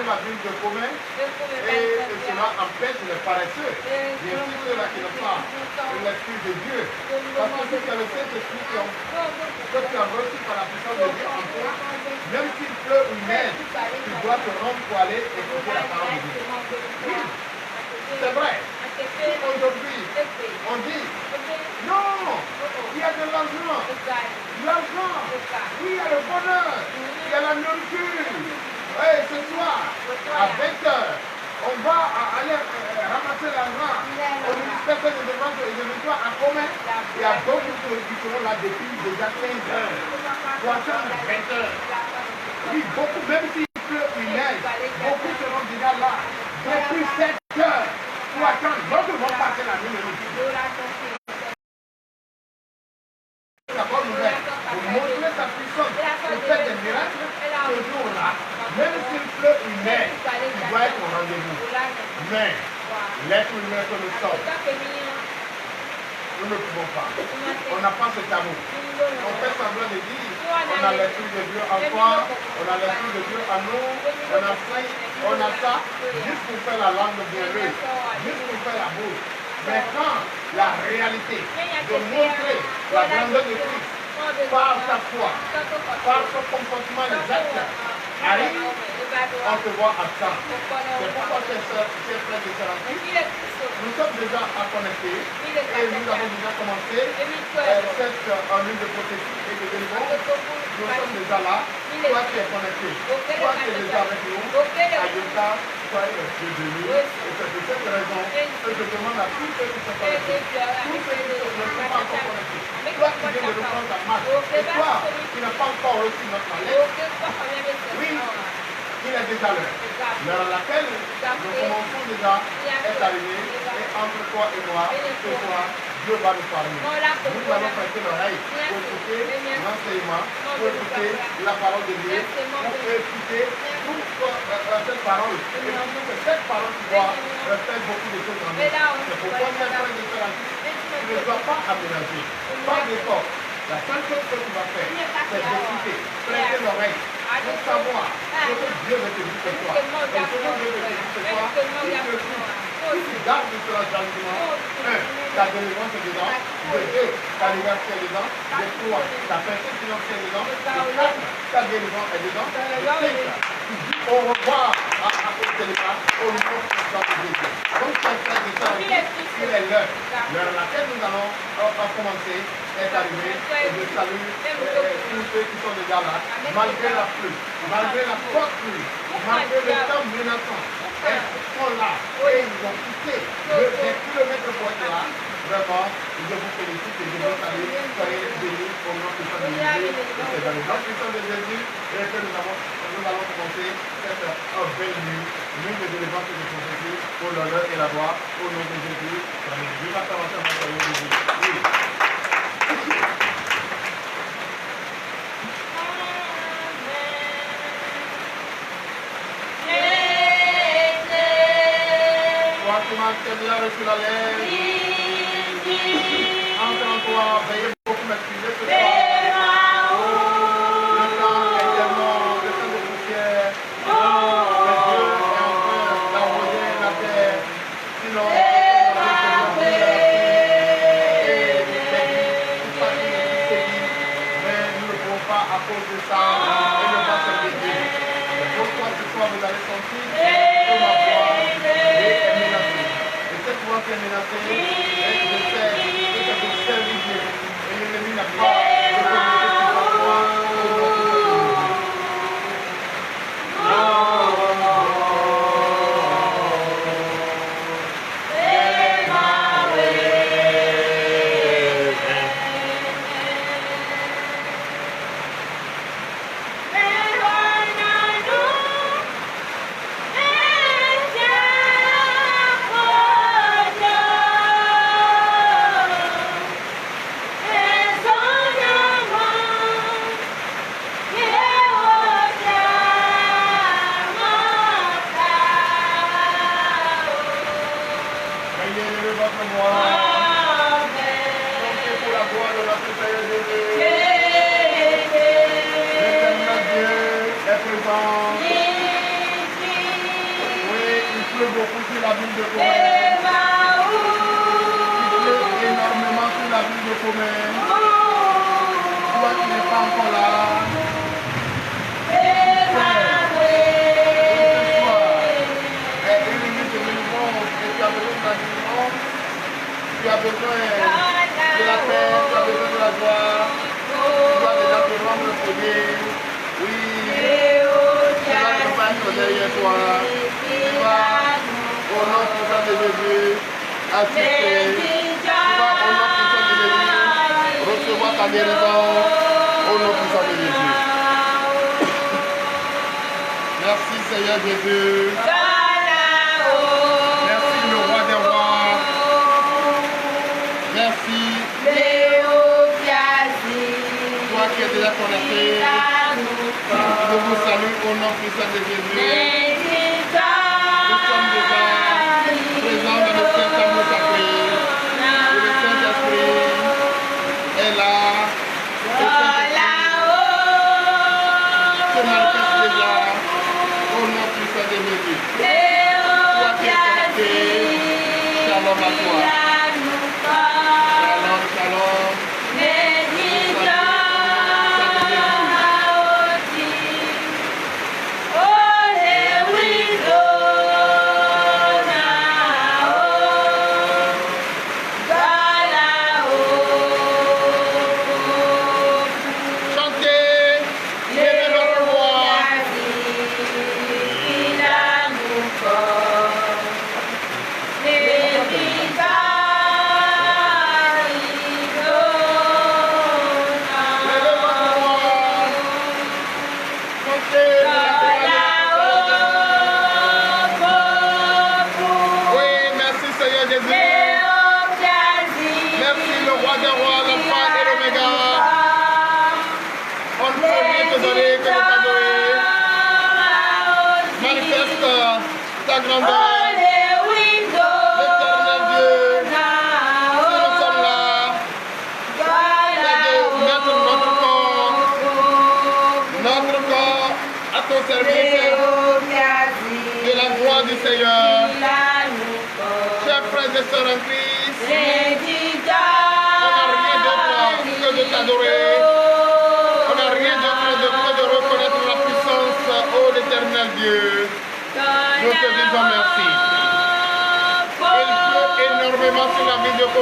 la ville de Commun et cela empêche les paresseux, bien sûr ceux-là qui n'ont pas l'Esprit de Dieu. Parce que si tu as le Saint-Esprit que tu as reçu par la puissance de Dieu en toi, même s'il pleut ou neige, tu dois te rendre pour aller écouter la parole de Dieu. Oui, c'est vrai. Aujourd'hui, on dit, non, il y a de l'argent. L'argent, oui, il y a le bonheur, il y a la nourriture. Et ce soir, à 20h, on va aller ramasser l'argent au ministère de développement et de l'emploi à Commun. Il y a d'autres qui seront là depuis déjà 15 heures. Pour attendre 20 heures. Oui, beaucoup, même s'il pleut ou il neige, beaucoup seront déjà là. Depuis 7 heures. Pour attendre, d'autres vont passer la nuit. La bonne nouvelle, pour montrer sa puissance, pour faire des miracles, ce jour-là, même s'il pleut ou il neige, tu dois être au rendez-vous. Mais, l'être humain que nous sommes, nous ne pouvons pas. On n'a pas ce tabou. On fait semblant de dire, on a l'Esprit de Dieu en toi, on a l'Esprit de Dieu en nous, on a ça, juste pour faire la langue bienvenue, juste pour faire la bouche. Mais quand la réalité de montrer la grandeur de Christ par sa foi, par son comportement exact, arrive, on te voit absent. C'est pourquoi, chers frères et sœurs, nous sommes déjà à connecter et nous avons déjà commencé cette ligne de prophétie et de délivrance. Nous sommes déjà là. Toi, tu es connecté. Toi, tu es déjà avec nous. À Utah, toi, tu es venu. Et c'est pour cette raison que je demande à tous ceux qui sont connectés, tous ceux qui ne sont pas encore connectés, toi qui viens de reprendre ta marche, et toi qui n'as pas encore reçu notre lettre, oui, il est déjà l'heure. L'heure à laquelle nous commençons déjà est arrivée. Et entre toi et moi, ce soir, Dieu va nous parler. Nous allons prêter l'oreille pour écouter l'enseignement, pour écouter la parole de Dieu, pour écouter toute cette parole. Et que cette parole doit faire beaucoup de choses en nous. C'est pourquoi cette frère de faire tu ne dois pas aménager, pas d'effort. La seule chose que tu vas faire, c'est d'écouter, prêter l'oreille. Pour savoir ce que Dieu veut te dire ce soir. Et ce que Dieu veut te dire ce soir, si tu gardes cela gentiment, 1, ta délivrance est dedans, de 2, ta liberté est dedans, de 3, ta personne financière est dedans, de 4, ta délivrance est dedans, de 5, tu dis au revoir à ton téléphone, au nom de Jésus. Donc, chers frères et sœurs, il est l'heure à laquelle nous allons commencer est arrivé et je salue tous ceux qui sont déjà là, malgré la pluie, malgré la forte pluie, malgré le temps menaçant, ils sont là et ils ont quitté des kilomètres pour être là. Vraiment, je vous félicite et je vous salue. Soyez bénis au nom puissant de Jésus. Et c'est dans le nom puissant de Jésus que nous allons commencer cette belle nuit de délivrance et de prophétie pour l'honneur et la gloire au nom de Jésus. Dieu va commencer à votre nom de Jésus. Oui. Tu m'as déjà reçu la lettre. Encore toi, veuillez beaucoup m'excuser ce soir. Le temps est tellement, le temps de poussière. Le Dieu est en train d'arroser la terre. Sinon, mais nous ne pouvons pas à cause de ça et ne pas servir. Pourquoi ce soir vous allez sentir que ma foi est menacée. Et cette foi qui est menacée, je sais que c'est pour servir Dieu. Et l'ennemi n'a pas de communauté sur sa foi. la ville de Comène. Il pleut énormément sur la ville de Comène. Toi qui n'es pas encore là. Tu as besoin de la paix, tu as besoin de la joie, tu dois déjà te rendre le premier. Oui, tu vas ne pas être derrière toi. Tu vas, au nom puissant de Jésus, assister. Tu vas, au nom puissant de Jésus, recevoir ta guérison, au nom puissant de Jésus. Merci Seigneur Jésus. Merci le roi des rois. Merci. Toi qui es déjà connecté, je vous salue au nom puissant de Jésus. Nous sommes déjà présents dans le Saint-Amour sacré. Et le Saint-Esprit est là. Le Saint-Esprit se manifeste déjà au nom puissant de Jésus. Toi qui es connecté, shalom à toi. Shalom, shalom.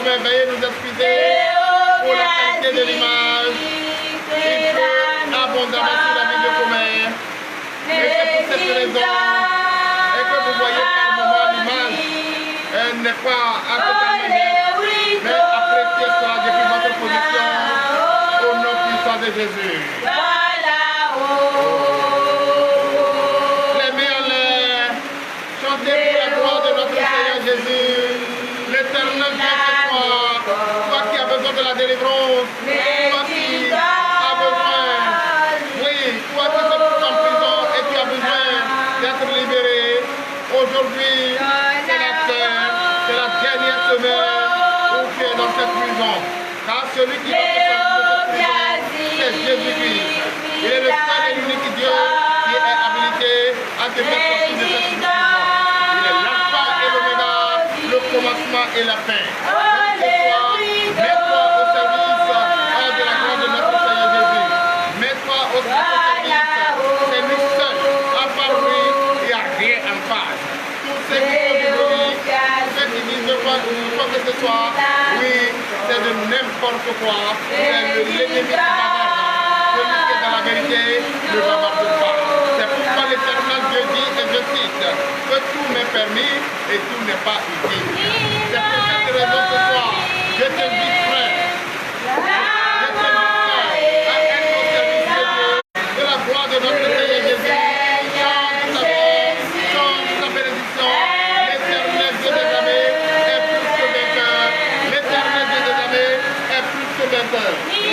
Veuillez nous excuser pour la qualité de l'image. Il pleut abondamment sur la ville de Comène. Et c'est pour cette raison et que vous voyez par moment l'image n'est pas à totalement nette, mais appréciez cela depuis votre position au nom puissant de Jésus. Les mains en l'air, chantez pour la gloire de notre Seigneur Jésus. L'éternel Dieu. Toi qui as besoin de la délivrance, toi qui as besoin, oui, toi qui es en prison et qui as besoin d'être libéré, aujourd'hui c'est la dernière semaine où tu es dans cette prison. Car celui qui va te sortir de cette prison, c'est Jésus-Christ. Il est le seul et l'unique Dieu qui est habilité à te faire sortir de cette prison. Il est l'alpha et l'oméga, le commencement et la fin. Mets-toi au service de la grâce de notre Seigneur Jésus. Mets-toi au service. C'est lui seul. À part lui, il n'y a rien en face. Tous ceux qui font du bruit, ceux qui disent quoi que ce soit, oui, c'est de n'importe quoi. C'est l'ennemi qui bavarde. Celui qui est dans la vérité ne bavarde pas. C'est pourquoi l'Éternel Dieu dit, et je cite, que tout m'est permis et tout n'est pas utile. C'est pour cette raison ce soir. Je t'invite, frère, à être au service de Dieu, de la gloire de notre Seigneur Jésus. Chante sa bénédiction. L'éternel Dieu des armées est plus que vainqueur. L'éternel Dieu des armées est plus que vainqueur. Qui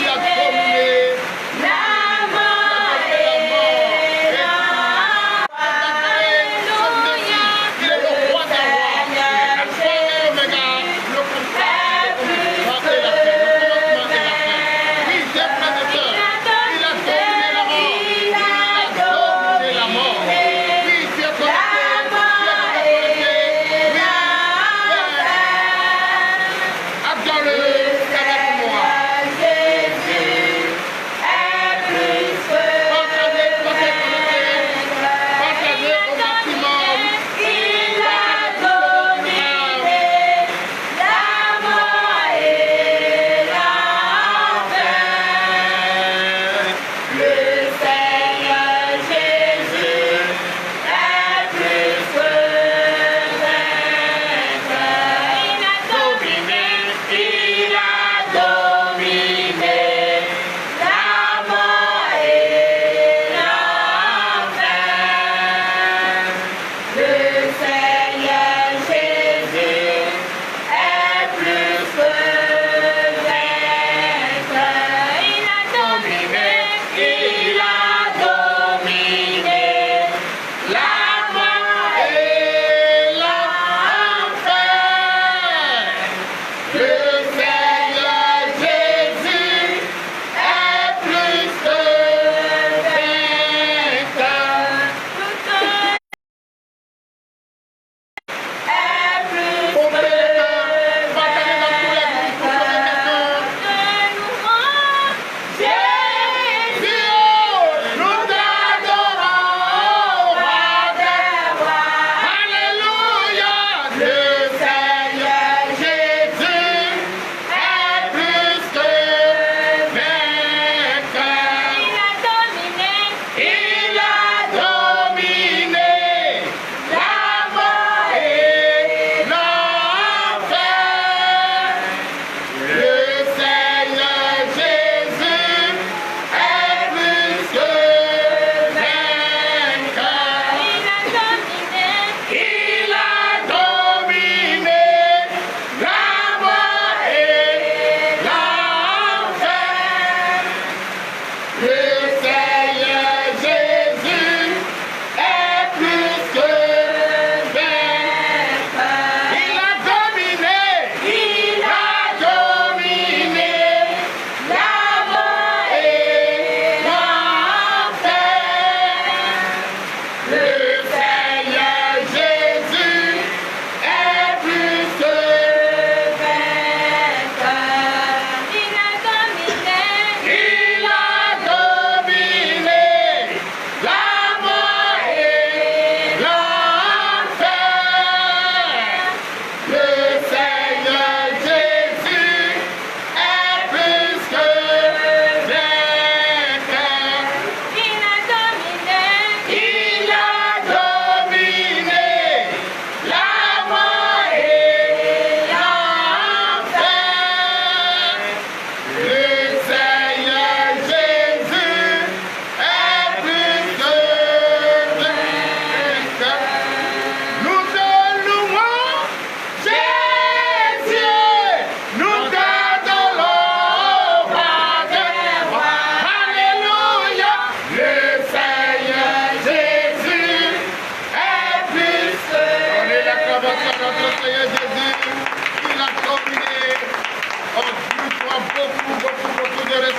a dominé la mort et il est le roi des rois.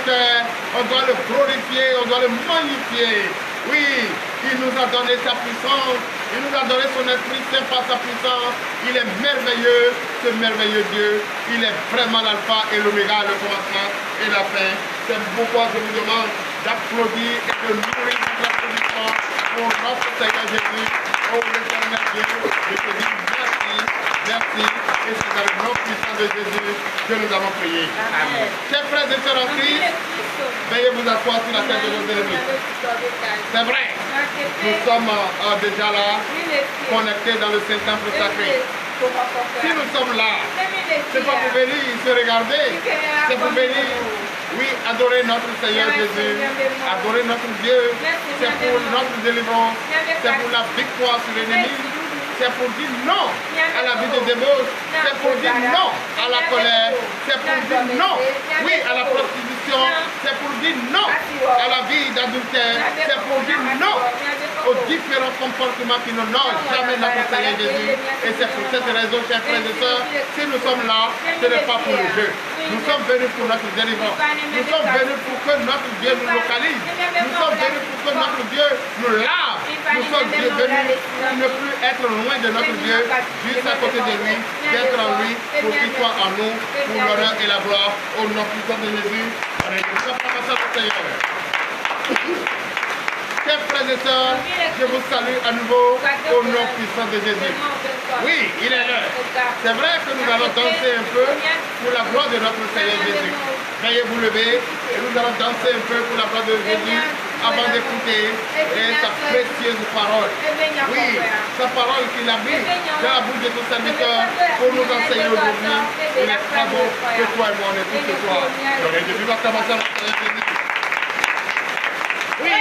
cœur, on doit le glorifier, on doit le magnifier. Oui, il nous a donné sa puissance, il nous a donné son Esprit Saint par sa puissance. Il est merveilleux, ce merveilleux Dieu. Il est vraiment l'alpha et l'oméga, le commencement et la fin. C'est pourquoi je vous demande d'applaudir et de nourrir notre applaudissement pour notre Seigneur Jésus. Oh, l'éternel Dieu, je te dis merci, merci. Et c'est dans le nom puissant de Jésus que nous avons prié. Amen. Chers frères et sœurs en Christ, veuillez vous asseoir sur la tête de vos ennemis. C'est vrai, nous sommes déjà là, connectés dans le Saint-Temple sacré. Si nous sommes là, c'est pas pour venir se regarder, c'est pour venir, oui, adorer notre Seigneur Jésus, adorer notre Dieu. C'est pour notre délivrance, c'est pour la victoire sur l'ennemi. C'est pour dire non à la vie de débauche, c'est pour dire non à la colère, c'est pour dire non, oui, à la prostitution, c'est pour dire non à la vie d'adultère, c'est pour dire non aux différents comportements qui n'honorent jamais notre Seigneur Jésus. Et c'est pour cette raison, chers frères et sœurs, si nous sommes là, ce n'est pas pour le jeu. Nous sommes venus pour notre délivrance. Nous sommes venus pour que notre Dieu nous localise. Nous sommes venus pour que notre Dieu nous lave. Nous sommes venus pour ne plus être loin de notre Dieu, juste à côté de lui, d'être en lui, pour qu'il soit en nous, pour l'honneur et la gloire, au nom puissant de Jésus. Seigneur. Chers frères et sœurs, je vous salue à nouveau au nom puissant de Jésus. Oui, il est l'heure. C'est vrai que nous allons danser un peu pour la gloire de notre Seigneur Jésus. Veuillez vous lever et nous allons danser un peu pour la gloire de Jésus avant d'écouter sa précieuse parole. Oui, sa parole qu'il a mise dans la bouche de ton serviteur pour nous enseigner aujourd'hui. Il est très beau que toi et moi on est tous ce soir. Donc, je vais commencer à notre Seigneur Jésus. Oui.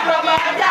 Baba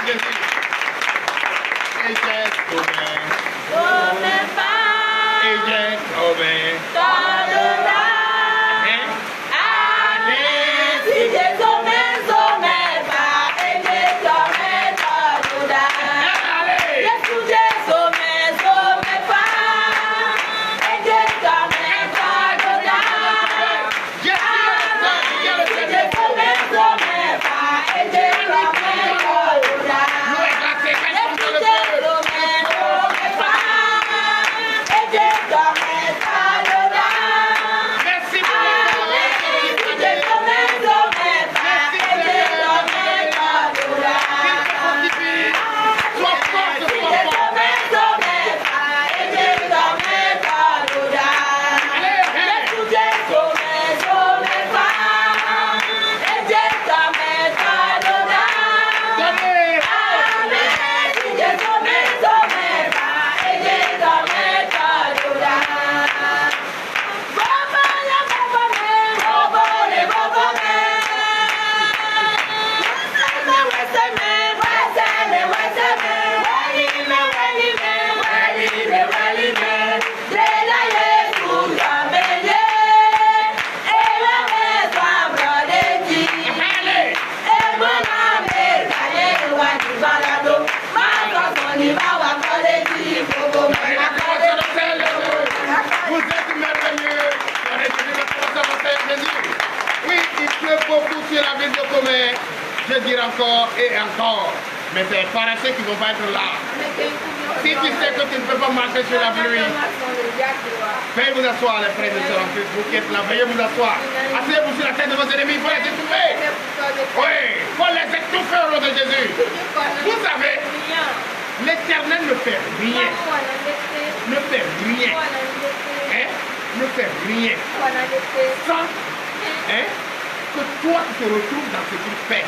Jésus. Et j'ai tombé. Et j'ai tombé. Je dirai encore et encore, mais c'est les paresseux qui ne vont pas être là. Si tu sais que tu ne peux pas marcher sur la pluie, veuillez vous asseoir, les frères et sœurs en Christ, vous qui êtes là, veuillez vous asseoir. Asseyez-vous sur la tête de vos ennemis, il faut les étouffer. Oui, il faut les étouffer au nom de Jésus. Vous savez, l'Éternel ne fait rien. Ne fait rien. Hein? Ne fait rien. Sans que toi tu te retrouves dans ce qu'il fait.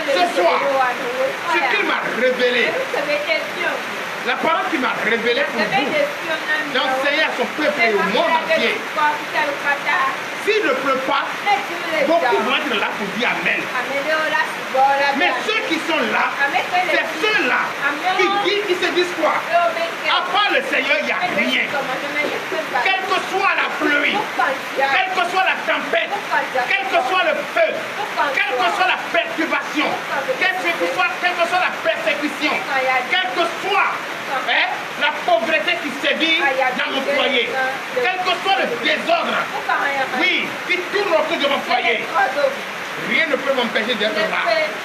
Ce soir, ce qu'il m'a révélé, la parole qu'il m'a révélée pour vous, d'enseigner à son peuple et au monde entier. S'il ne pleut pas, beaucoup vont être là pour dire Amen. Mais ceux qui sont là, c'est ceux-là qui se disent quoi? À part le Seigneur, il n'y a rien. Quelle que soit la pluie, quelle que soit la tempête, quel que soit le feu, quelle que soit la perturbation, quelle que soit la persécution, quelle que soit la pauvreté qui sévit dans mon foyer, quel que soit le désordre, oui, qui tourne autour de mon foyer, rien ne peut m'empêcher d'être là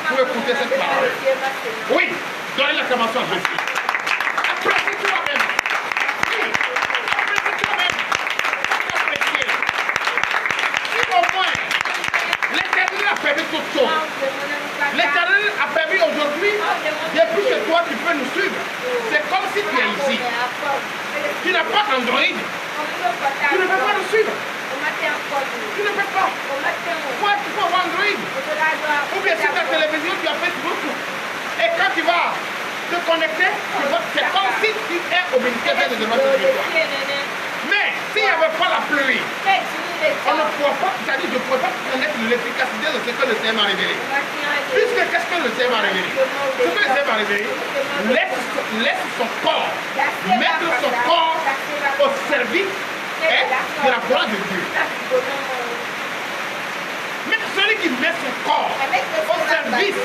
pour écouter cette parole. Oui, donnez l'acclamation à Jésus. Apprécie toi-même. Oui, apprécie toi-même. Appréciez. Si au moins l'Éternel a permis toutes choses, l'Éternel a permis aujourd'hui, depuis que toi tu peux nous suivre, c'est comme si tu es ici. Tu n'as pas Android, tu ne peux pas nous suivre. Tu ne peux pas. Pourquoi tu peux avoir Android? Ou bien sur ta télévision, tu as Facebook. Et quand tu vas te connecter, c'est comme si tu es au ministère de développement spirituel. Mais s'il n'y avait pas la pluie, on ne pourrait pas, c'est-à-dire je ne pourrais pas connaître l'efficacité de ce que le Seigneur m'a révélé. Puisque qu'est-ce que le Seigneur m'a révélé? Ce que le Seigneur m'a révélé, laisse son corps, mettre son corps au service de la gloire de Dieu. Mais celui qui met son corps au service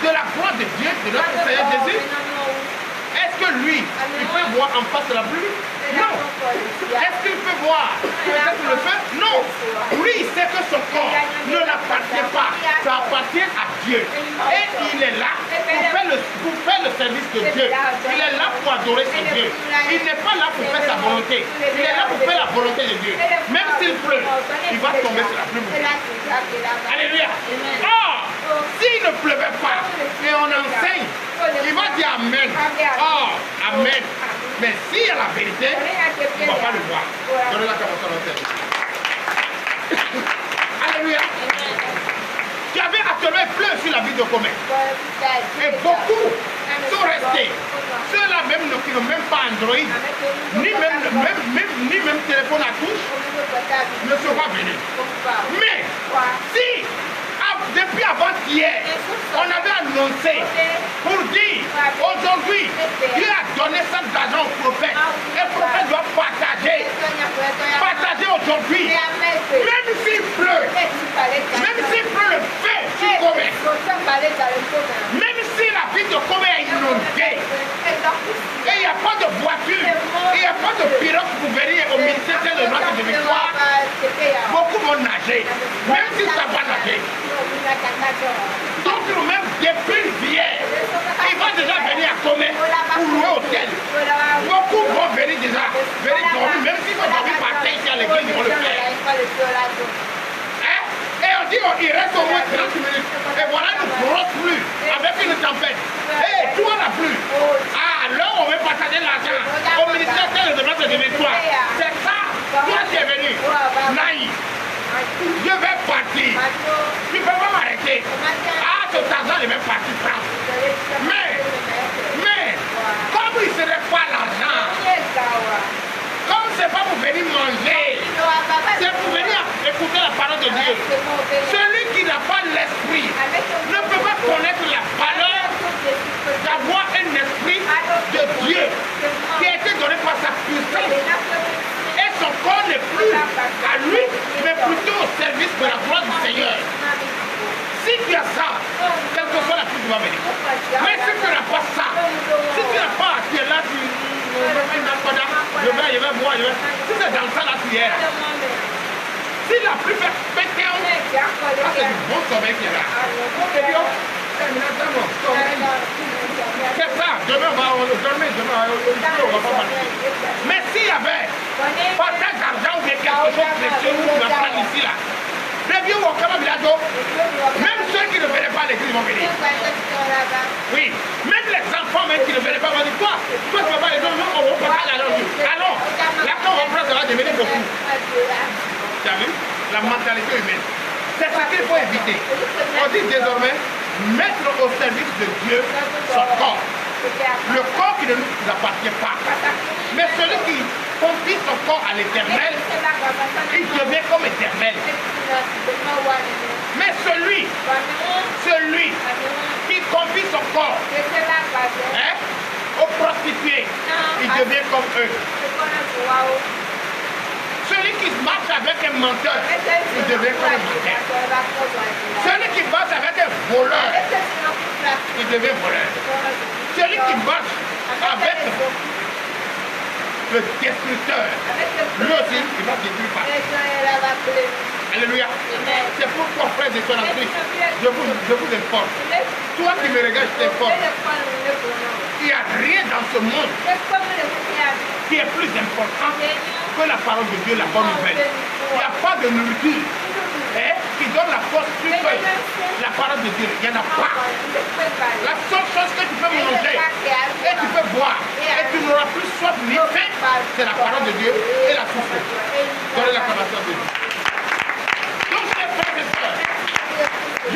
de la gloire de Dieu, de notre Seigneur Jésus, est-ce que lui, il peut voir en face de la pluie? Non. Est-ce qu'il peut voir peut-être le feu? Non. Lui, il sait que son corps ne l'appartient pas. Ça appartient à Dieu. Et il est là pour faire le service de Dieu. Il est là pour adorer son Dieu. Il n'est pas là pour faire sa volonté. Il est là pour faire la volonté de Dieu. Même s'il pleut, il va tomber sur la pluie. Alléluia. Or, s'il ne pleuvait pas et on enseigne, il va dire Amen. Oh, Amen. Mais s'il y a la vérité, on ne va pas le voir. Donnez la commence à l'antenne. Alléluia. Tu avais actuellement un fleuve sur la ville de Comète. Et beaucoup sont restés. Ceux-là même qui n'ont même pas Android, ni même téléphone à touche, ne sont pas venus. Mais si depuis avant-hier, on avait annoncé pour dire aujourd'hui, Dieu a donné ça d'argent au prophète. Et le prophète doit partager. Partager aujourd'hui. Même s'il pleut, même s'il pleut le feu sur Gomé, même si la ville de Gomé est inondée, et il n'y a pas de voiture, il n'y a pas de pirogue pour venir au ministère de notre de victoire, beaucoup vont nager, même si ça va nager. D'autres même depuis hier, il va déjà venir à Gomé pour louer hôtel. Beaucoup vont venir déjà, venir dormir, même s'ils vont dormir par terre ici à l'église, ils vont le faire. Et on dit, il reste au moins 30 minutes. Et voilà une grosse pluie avec une tempête. Et tout n'a plus. Ah, là, on veut partager l'argent au ministère de notre victoire. C'est ça. Toi, tu es venu. Naïf. Je vais partir. Tu ne peux pas m'arrêter. Ah, cet argent, il va partir prendre. Mais, comme il ne serait pas l'argent, comme c'est pas pour venir manger, c'est pour venir écouter la parole de Dieu. Celui qui n'a pas l'esprit ne peut pas connaître la valeur d'avoir un esprit de Dieu qui a été donné par sa puissance. Et son corps n'est plus à lui, mais plutôt au service de la gloire du Seigneur. Si tu as ça, quelle que soit la pluie, tu vas venir. Mais si tu n'as pas ça, si tu n'as pas, tu es là, je vais voir, si c'est dans ça là, tu es là. Si la pluie fait péter, c'est du bon sommeil qui est là. C'est ça, demain on va dormir, demain on va pas partir. Mais s'il y avait partage d'argent ou quelque chose de précieux où on va prendre ici là, les vieux vont quand même là, même ceux qui ne venaient pas à l'église vont venir. Oui, même les enfants même qui ne venaient pas vont dire, toi tu vas pas les gens, on va partager l'argent. Alors, là quand on va prendre, ça va devenir beaucoup. Tu as vu? La mentalité humaine. C'est ce qu'il faut éviter. On dit désormais, mettre au service de Dieu son corps. Le corps qui ne nous appartient pas. Mais celui qui confie son corps à l'éternel, il devient comme éternel. Mais celui qui confie son corps aux prostituées, il devient comme eux. Celui qui marche avec un menteur, il devient comme un menteur. Celui qui marche avec un voleur, il devient voleur. Celui qui marche avec le destructeur, lui aussi, il va détruire par. Alléluia. C'est pourquoi, frères et sœurs en Christ, je vous informe. Toi qui me regardes, je t'informe. Il n'y a rien dans ce monde qui est plus important que la parole de Dieu, la bonne nouvelle. Il n'y a pas de nourriture qui donne la force plus que la parole de Dieu. Il n'y en a pas. La seule chose que tu peux manger et tu peux boire et tu n'auras plus soif ni faim, c'est la parole de Dieu et la souffrance. Donnez l'acclamation de Dieu. Donc, chers frères et sœurs,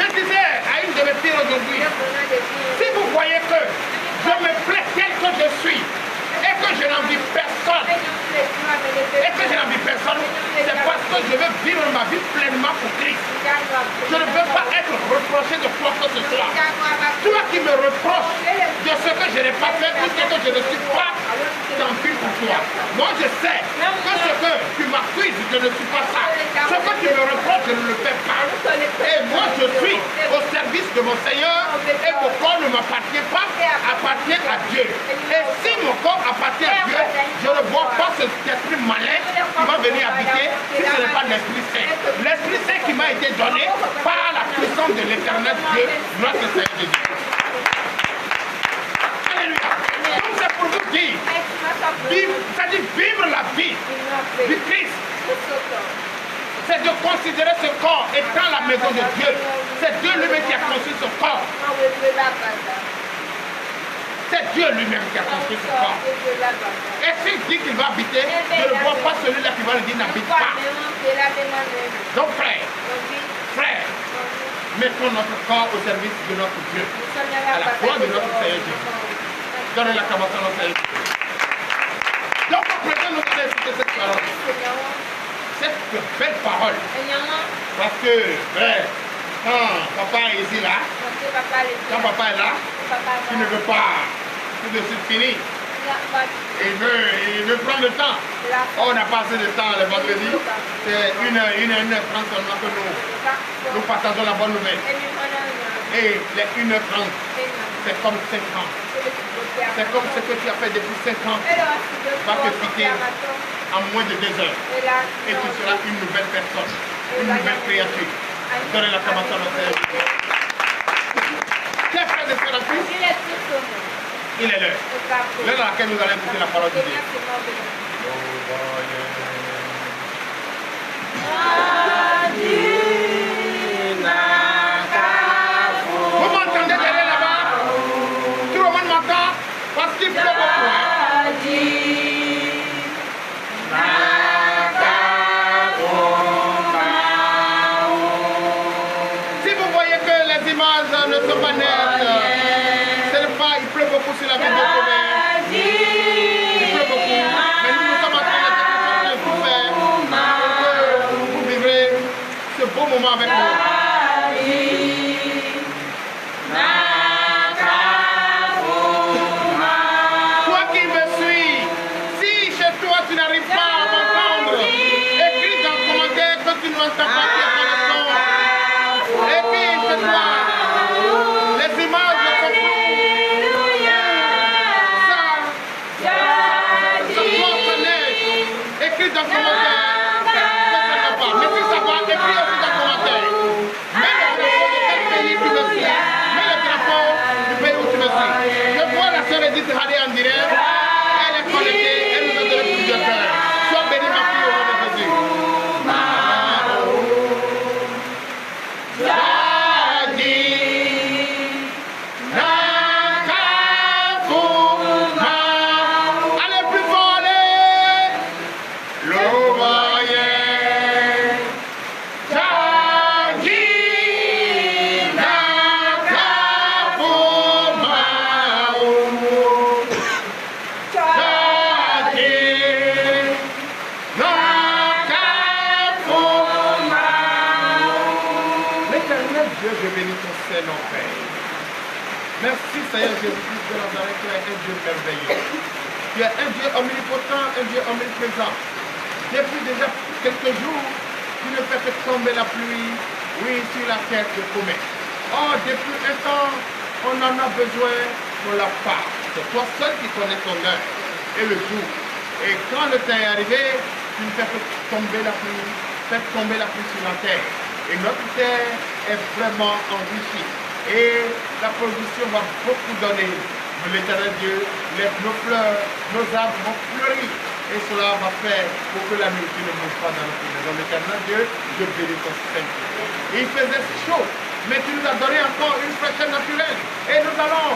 je disais à une de mes filles aujourd'hui, si vous voyez que je me plais tel que je suis et que je n'envie personne, c'est parce que je veux vivre ma vie pleinement pour Christ. Je ne veux pas être reproché de quoi que ce soit. Toi qui me reproches de ce que je n'ai pas fait ou ce que je ne suis pas, tant pis pour toi. Moi je sais que ce que tu m'accuses, je ne suis pas ça. Ce que tu me reproches, je ne le fais pas. Et moi je suis au service de mon Seigneur et mon corps ne m'appartient pas, appartient à Dieu. Et si mon corps appartient à Dieu, je ne vois pas cet esprit malin qui va venir habiter si ce n'est pas l'Esprit Saint. L'Esprit Saint qui m'a été donné par la puissance de l'éternel Dieu, notre Seigneur Jésus. Alléluia. Donc c'est pour vous dire, c'est-à-dire vivre la vie du Christ. C'est de considérer ce corps étant la maison de Dieu. C'est Dieu lui-même qui a construit ce corps. C'est Dieu lui-même qui a construit ce corps. Et s'il dit qu'il va habiter, je ne vois pas celui-là qui va le dire n'habite pas. Donc frère, mettons notre corps au service de notre Dieu, à la gloire de notre Seigneur Jésus. Donnez l'acclamation à notre Seigneur Jésus. Donc comprenez nous allons écouter cette parole. Cette belle parole. Parce que, frère, Quand papa est ici là, quand papa est là, il ne veut pas tout de suite finir. Il veut prendre le temps. Oh, on n'a pas assez de temps le vendredi. C'est 1h30 seulement que nous partageons la bonne nouvelle. Et les 1h30, c'est comme 5 ans. C'est comme ce que tu as fait depuis 5 ans. Va te quitter en moins de 2 heures. Et tu seras une nouvelle personne, une nouvelle créature. Donnez la commence à notre Chers frères et sœurs en Christ, il est l'heure. L'heure dans laquelle nous allons écouter la parole de Dieu. Vous m'entendez derrière là-bas? Tout le monde m'entend? Parce qu'il pleut beaucoup. Si vous voyez que les images ne sont pas nettes, c'est le pas, il pleut beaucoup sur la ville de Québec. Il pleut beaucoup. Mais nous sommes en train de tout faire pour que vous vivrez ce beau moment avec nous. Toi qui me suis, si chez toi tu n'arrives pas à m'entendre, écris dans le commentaire que tu ne m'entends pas, tu es dans le son. Écris chez toi. Les images ne sont pas. Écris dans le commentaire que ça ne va pas. Mais si ça va, écris aussi dans le commentaire. Mets le drapeau de quel pays tu me suis. Mets le drapeau du pays où tu me suis. Je vois la sœur Edith Hadé en direct. Elle est connectée. Elle nous a donné plusieurs cœurs. Sois bénie ma fille au nom de Jésus. Allez plus fort, allez. Dieu, je bénis ton Seigneur, Père. Merci Seigneur Jésus-Christ de Nazareth, tu es un Dieu merveilleux. Tu es un Dieu omnipotent, un Dieu omniprésent. Depuis déjà quelques jours, tu ne fais que tomber la pluie, oui, sur la terre de comète. Oh, depuis un temps, on en a besoin pour la part. C'est toi seul qui connais ton heure et le jour. Et quand le temps est arrivé, tu ne fais que tomber la pluie, fais tomber la pluie sur la terre. Et notre terre est vraiment enrichie. Et la production va beaucoup donner de l'éternel Dieu. Nos fleurs, nos arbres vont fleurir. Et cela va faire pour que la nourriture ne mange pas dans notre maison. L'éternel Dieu, je bénis ton Saint-Dieu. Il faisait chaud, mais tu nous as donné encore une fraîcheur naturelle. Et nous allons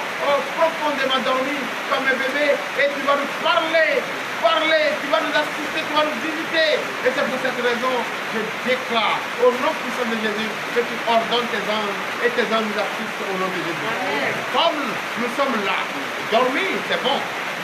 profondément dormir comme un bébé. Et tu vas nous parler, tu vas nous assister, tu vas nous visiter. Et c'est pour cette raison que je déclare au nom puissant de Jésus que tu ordonnes tes anges et tes anges nous assistent au nom de Jésus. Amen. Comme nous sommes là, dormir c'est bon.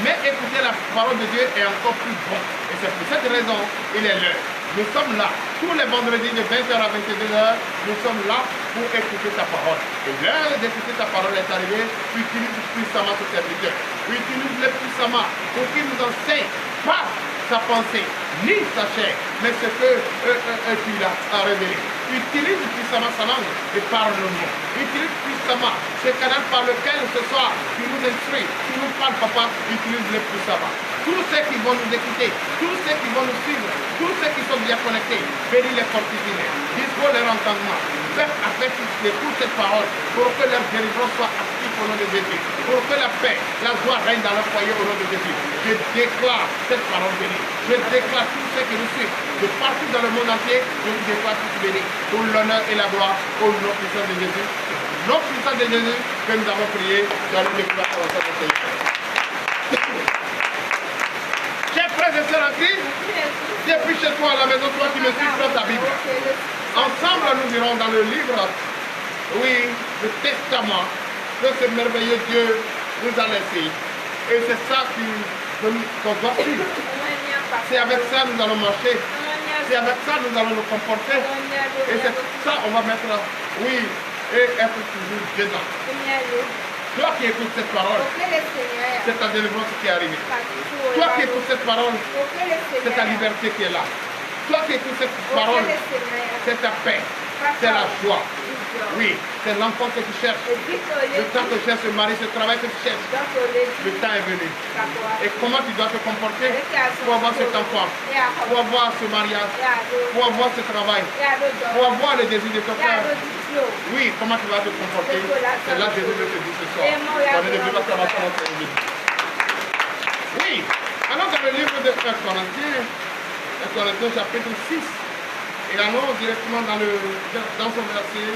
Mais écouter la parole de Dieu est encore plus bon. Et c'est pour cette raison, il est l'heure. Nous sommes là, tous les vendredis de 20h à 22h, nous sommes là pour écouter ta parole. Et l'heure d'écouter ta parole est arrivée, utilise puissamment ce serviteur. Utilise-le puissamment pour qu'il nous enseigne pas sa pensée, ni sa chair, mais ce que tu as révélé. Utilise puissamment sa langue et parle-nous. Utilise puissamment ce canal par lequel ce soir tu nous instruis, tu nous parles, papa, utilise-le puissamment. Tous ceux qui vont nous écouter, tous ceux qui vont nous suivre, tous ceux qui sont bien connectés, bénis les fortifiés, dispose leur entendement. Fais avec toutes ces paroles pour que leur délivrance soit active au nom de Jésus, pour que la paix, la joie règne dans leur foyer au nom de Jésus. Je déclare cette parole bénie. Je déclare tous ceux qui nous suivent de partout dans le monde entier, je vous déclare tous bénis pour l'honneur et la gloire au nom puissant de Jésus. Nom puissant de Jésus que nous avons prié dans le déclaration de notre Seigneur. Chers frères et sœurs en Christ, depuis chez toi à la maison, toi qui me suis, prends ta Bible. Ensemble, nous irons dans le livre, oui, le testament que ce merveilleux Dieu nous a laissé. Et c'est ça qu'on doit suivre. C'est avec ça que nous allons marcher. C'est avec ça que nous allons nous comporter. Et c'est ça qu'on va mettre Oui, et être toujours dedans. Toi qui écoutes cette parole, c'est ta délivrance qui est arrivée. Toi qui écoutes cette parole, c'est ta liberté qui est là. Toi qui écoutes cette parole, c'est ta paix, c'est la joie. Oui, c'est l'enfant que tu cherches. Le temps que tu cherches ce mari, ce travail que tu cherches. Le temps est venu. Et comment tu dois te comporter pour avoir cet enfant, pour avoir ce mariage, pour avoir ce travail, pour avoir le désir de ton cœur. Oui, comment tu vas te comporter? C'est là que Jésus veut te dire ce soir. Oui, alors dans le livre de 1 Corinthiens, chapitre 6, et allons directement dans son verset,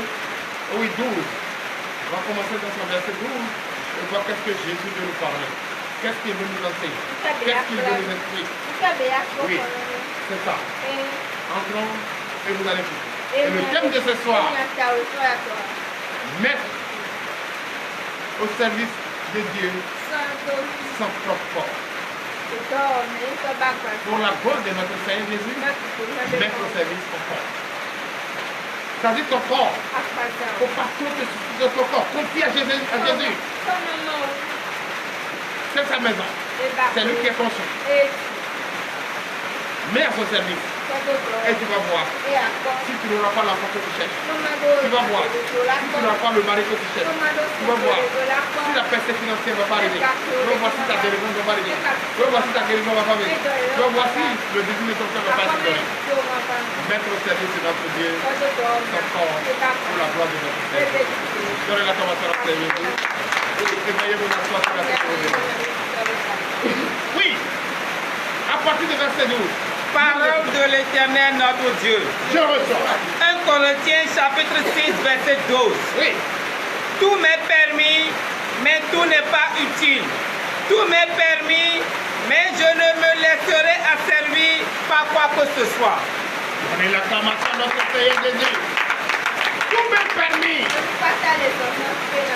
oui, 12. On va commencer dans son verset 12 et voir qu'est-ce que Jésus veut nous parler. Qu'est-ce qu'il veut nous enseigner? Qu'est-ce qu'il veut nous expliquer? Oui, c'est ça. Entrons et vous allez écouter. Et le thème de ce soir, mettre au service de Dieu son propre corps. Pour la gloire de notre Seigneur Jésus, mettre au service ton corps. C'est-à-dire ton corps. Il faut pas tout de ton corps. Confie à Jésus. C'est sa maison. C'est lui qui est conscient. Mets à son service. Et tu vas voir. Si tu n'auras pas l'enfant que tu cherches, tu vas voir. Si tu n'auras pas le mari que tu cherches, tu vas voir. Si la peste financière ne va pas arriver, tu vas voir si ta guérison ne va pas arriver. Tu vas voir si ta guérison ne va pas venir. Tu vas voir si le désir de ton cœur ne va pas être donné. Mettre au service de notre Dieu son corps pour la gloire de notre Seigneur. Donnez l'acclamation à Seigneur Jésus. Et veuillez vous asseoir sur la tête de Jésus. Oui, à partir du verset 12. Parole de l'Éternel notre Dieu. Je reçois. 1 Corinthiens chapitre 6 verset 12. Oui. Tout m'est permis, mais tout n'est pas utile. Tout m'est permis, mais je ne me laisserai asservir par quoi que ce soit. Donnez l'acclamation à notre Seigneur Jésus. Tout m'est permis.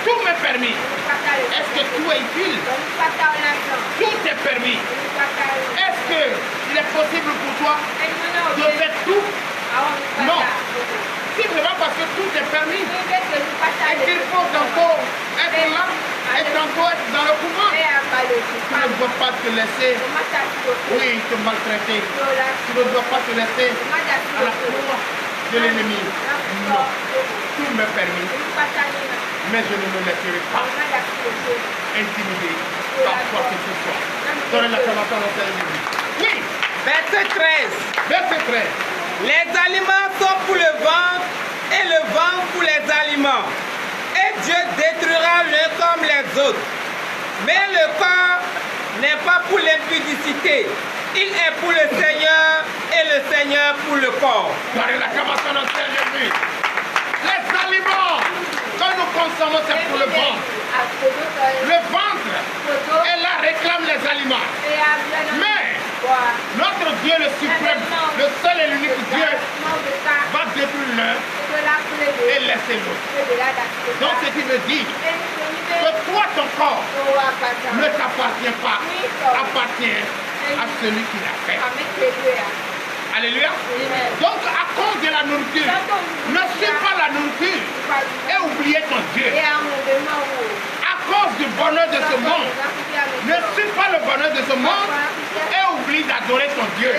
Tout m'est permis. Est-ce que tout est utile? Tout est permis. Est-ce qu'il est possible pour toi de faire tout? Non. Simplement parce que tout est permis. Et qu'il faut tantôt être là et tantôt être dans le couvent. Tu ne dois pas te laisser, oui, te maltraiter. Tu ne dois pas te laisser à la cour de l'ennemi. Non. Tout m'est permis. Mais je ne me laisserai pas intimider par quoi que ce soit. Donnez l'acclamation à notre Jésus. Oui. Verset 13. Verset 13. Les aliments sont pour le ventre et le ventre pour les aliments. Et Dieu détruira l'un comme les autres. Mais le corps n'est pas pour l'impudicité. Il est pour le Seigneur et le Seigneur pour le corps. Donnez l'acclamation à notre Seigneur Jésus. Les aliments que nous consommons, c'est pour le ventre. Le ventre est là, réclame les aliments. Mais notre Dieu, le suprême, le seul et l'unique Dieu, va détruire l'un et laisser l'autre. Donc ce qui veut dire que toi, ton corps ne t'appartient pas, appartient à celui qui l'a fait. Alléluia. Donc à cause de la nourriture, ne suis pas la nourriture et oubliez ton Dieu. À cause du bonheur de ce monde, ne suis pas le bonheur de ce monde et oublie d'adorer ton Dieu.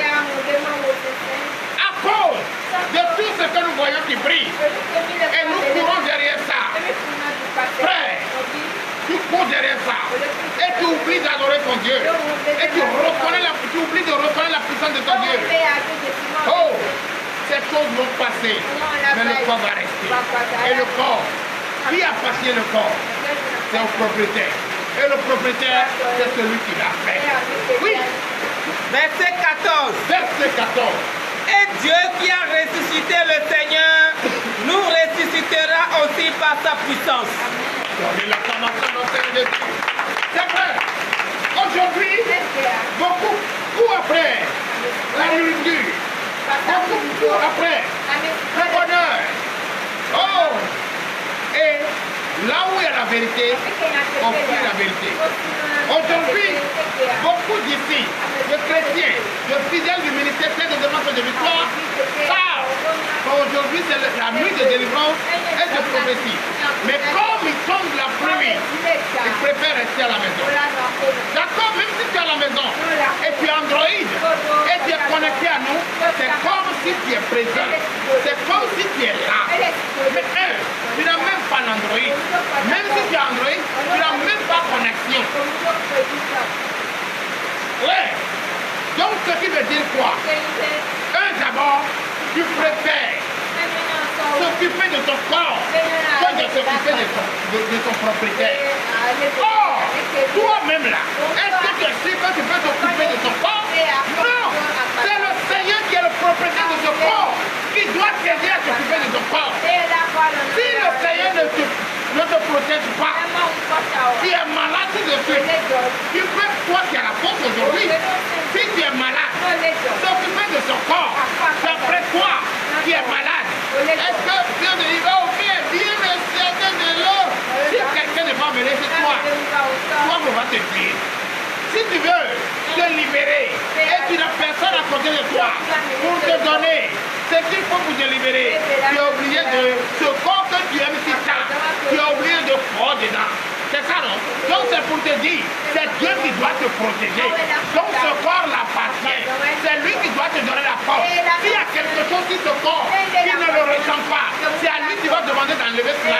À cause de tout ce que nous voyons qui brille et nous courons derrière ça. Frère, tu cours derrière ça et tu oublies d'adorer ton Dieu et tu oublies de reconnaître la puissance de ton Dieu. Oh, ces choses vont passer, mais le corps va rester. Et le corps, qui appartient le corps? C'est au propriétaire. Et le propriétaire, c'est celui qui l'a fait. Oui. Verset 14. Verset 14. Et Dieu qui a ressuscité le Seigneur nous ressuscitera aussi par sa puissance. C'est vrai. Aujourd'hui, beaucoup courent après la nourriture. Beaucoup courent après le bonheur. Oh! Et là où il y a la vérité, on fuit la vérité. Aujourd'hui, Aujourd'hui, beaucoup d'ici, de chrétiens, de fidèles du ministère de délivrance et de victoire, savent qu'aujourd'hui c'est la nuit de délivrance et de prophétie. Mais comme il tombe la pluie, ils préfèrent rester à la maison. D'accord, même si tu es à la maison et tu es Android et tu es connecté à nous, c'est comme si tu es présent. C'est comme si tu es là. Mais tu n'as même pas l'Android. Même si tu as Android, tu n'as même pas connexion. Ouais. Donc ce qui veut dire quoi? D'abord, tu préfères s'occuper de ton corps que de s'occuper de ton propriétaire. Or, toi-même là, est-ce que tu es sûr que tu peux t'occuper de ton corps? Non! C'est le Seigneur qui est le propriétaire de ce corps qui doit t'aider à t'occuper de ton corps. Si le Seigneur ne te protège pas, tu es malade tout de suite. Tu peux, toi qui as la force aujourd'hui, si tu es malade, s'occuper de son corps, d'après toi qui es malade. Est-ce que Dieu te dit, oh bien, bien, mais c'est de l'eau. Si quelqu'un ne va venir, c'est toi. Toi, on va te tuer. Si tu veux te libérer et tu n'as personne à côté de toi pour te donner ce qu'il faut pour te libérer, tu es obligé de ce corps que tu aimes si tard, tu es obligé de croire dedans. C'est ça, non? Donc c'est pour te dire, c'est Dieu qui doit te protéger. Donc ce corps l'appartient. C'est lui qui doit te donner la force. S'il y a quelque chose qui ce corps qui ne le ressent pas, c'est à lui qui va demander d'enlever cela.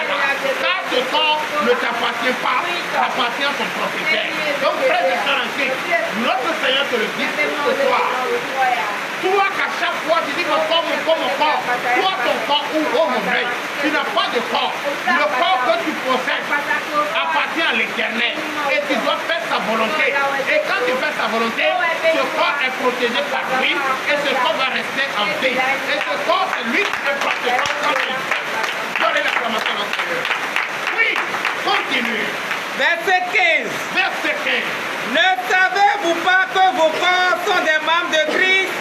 Car ce corps ne t'appartient pas, t'appartient à son propriétaire. Donc frère et sœur en Christ, notre Seigneur te le dit ce soir. Toi qu'à chaque fois tu dis mon corps, toi ton corps ou mon œil, tu n'as pas de corps. Le corps que tu possèdes appartient à l'Éternel et tu dois faire sa volonté. Et quand tu fais sa volonté, ce corps est protégé par lui et ce corps va rester en vie. Et ce corps, c'est lui qui est protégé comme il fait. Donnez l'acclamation au Seigneur. Oui, continue. Verset 15. Verset 15. Ne savez-vous pas que vos corps sont des membres de Christ?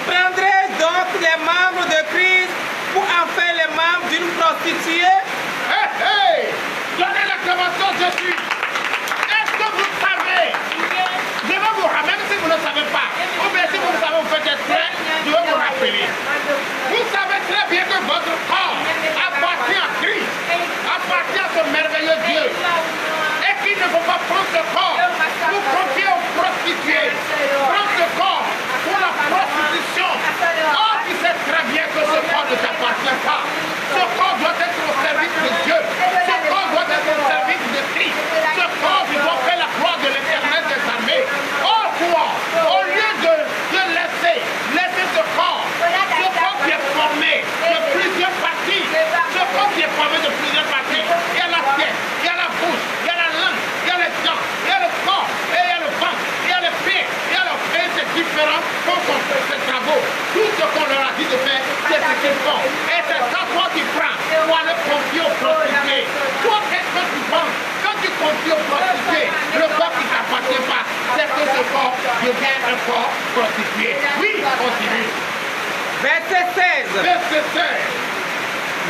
Prendrez donc les membres de Christ pour en faire les membres d'une prostituée? Hey, hey! Donnez l'acclamation, Jésus. Est-ce que vous savez? Je vais vous rappeler, même si vous ne savez pas. Ou bien si vous le savez, vous faites exprès, je vais vous rappeler. Vous savez très bien que votre corps appartient à Christ, appartient à ce merveilleux Dieu. Et qu'il ne faut pas prendre ce corps pour confier aux prostituées. Prendre ce corps pour la prostitution. Oh, tu sais très bien que ce corps ne t'appartient pas. Ce corps doit être au service de Dieu. Ce corps doit être au service de Christ. Ce corps doit faire la gloire de l'Éternel des armées. Oh, toi, au lieu de laisser ce corps qui est formé de plusieurs parties, ce corps qui est formé de plusieurs parties, il y a la tête, il y a la bouche, il y a la langue, il y a les dents, il y a le corps, et il y a le ventre, il y a les pieds, il y a le pied, c'est différent pour qu'on fasse ces travaux. Tout ce qu'on leur a dit de faire, c'est ce qu'ils font. Et c'est ça toi qui prends pour aller confier aux prostituées. Toi, qu'est-ce que tu penses? Quand tu confies aux prostituées, le corps qui ne t'appartient pas, c'est que ce corps devient un corps prostitué. Oui, continue. Verset 16. Verset 16.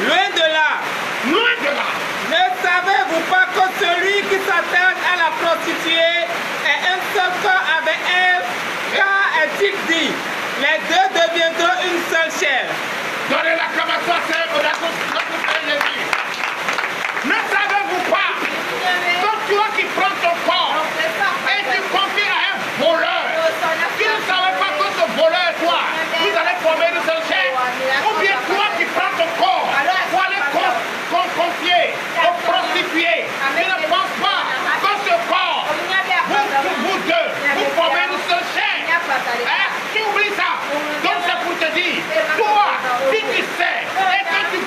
Loin de là. Loin de là. Ne savez-vous pas que celui qui s'attache à la prostituée est un seul corps avec elle? Car est-il dit, les deux deviendront une seule chair. Donnez l'acclamation à Seigneur pour notre Seigneur Jésus. Ne savez-vous pas que toi qui prends ton corps et tu confies à un voleur, tu ne savais pas que ce voleur, toi, vous allez former une seule chair? Ou bien toi qui prends ton corps pour aller confier aux prostituées, tu ne penses pas que ce corps, vous deux, vous formez une seule chair? Tu oublies ça. Donc c'est pour te dire, toi, si tu sais et que tu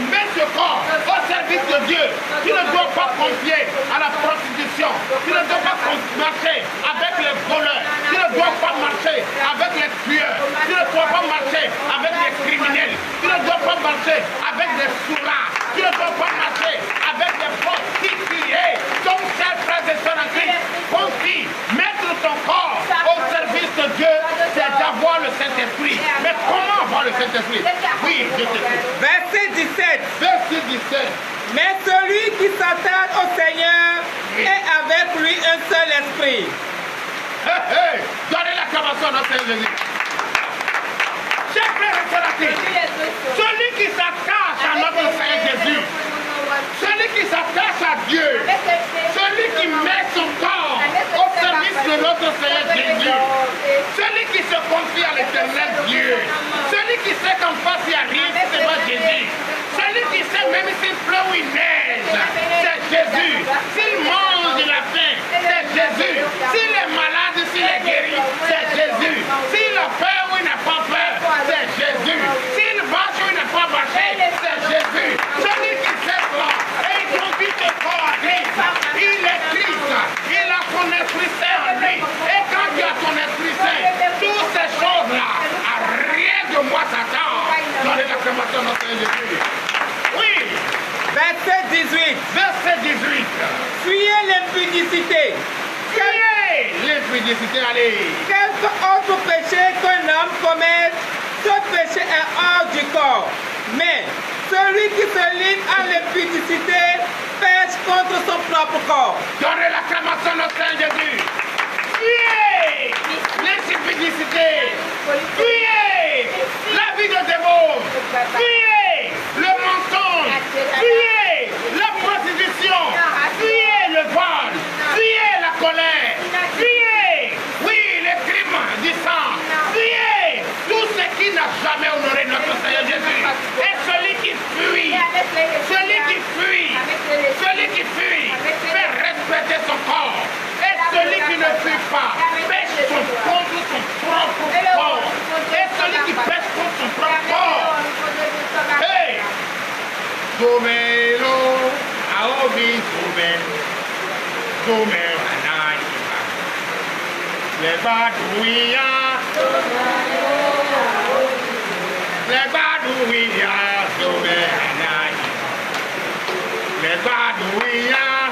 mets ce corps au service de Dieu, tu ne dois pas confier à la prostitution, tu ne dois pas marcher avec les voleurs, tu ne dois pas marcher avec les tueurs, tu ne dois pas marcher avec les criminels, tu ne dois pas marcher avec les sourds, tu ne dois pas marcher avec les prostituées. Donc, chers frères et sœurs en Christ, confie, mettre ton corps au service de Dieu, c'est d'avoir le Saint-Esprit. Mais comment avoir le Saint-Esprit? Oui, je t'écoute. Verset 17. Verset 17. Mais celui qui s'attache au Seigneur est avec lui un seul esprit. Donnez l'acclamation à notre Seigneur Jésus. Chers frères et sœurs, celui qui s'attache à notre Seigneur Jésus, celui qui s'attache à Dieu, celui qui met son corps au service de notre Seigneur Jésus, celui qui se confie à l'éternel Dieu, celui qui sait qu'en face il n'y a rien qui se voit Jésus, celui qui sait même s'il pleut ou il neige, c'est Jésus. S'il mange, il a faim, c'est Jésus. S'il est malade, s'il est guéri, c'est Jésus. S'il a peur ou il n'a pas peur, c'est Jésus. S'il marche ou il n'a pas marché, c'est Jésus. Celui qui sait cela et il conduit le corps à Christ, il est Christ, il a son Esprit Saint en lui. Et quand tu as ton Esprit Saint, toutes ces choses-là, à rien de moi Satan, dans les acclamations de notre Seigneur Jésus. Oui. Verset 18. Verset 18. Fuyez l'impudicité. Fuyez l'impudicité, allez. Quelque autre péché qu'un homme commette, ce péché est hors du corps. Mais celui qui se livre à l'impudicité pêche contre son propre corps. Donnez l'acclamation à notre Seigneur Jésus. Fuyez l'impudicité. Fuyez la vie de démon. Fuyez le mensonge. Fuyez la prostitution. Fuyez le vol. Fuyez la colère. Fuyez, oui, les crimes du sang. Fuyez tout ce qui n'a jamais honoré notre Seigneur Jésus. Et celui qui fuit, fait respecter son corps. Et celui qui ne fuit pas, pêche contre son propre corps. Et celui qui pêche contre son propre corps. Hey! Domelo, Aobi, Domelo, Ananiba. Les badouillas, les badouillas, Domelo, Ananiba. Les badouillas,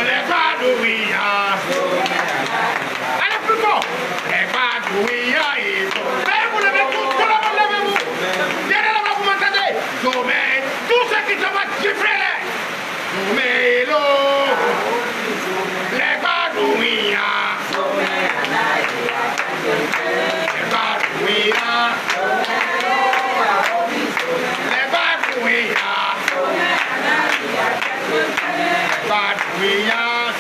les badouillas. Allez plus fort. Les badouillas, levez-vous, levez-vous, tout le monde, levez-vous. Derrière là-bas, vous m'entendez? Domelo, tout ce qui te va gifler-les. Domelo, les badouillas. Les badouillas. Les badouillas. Badouillas,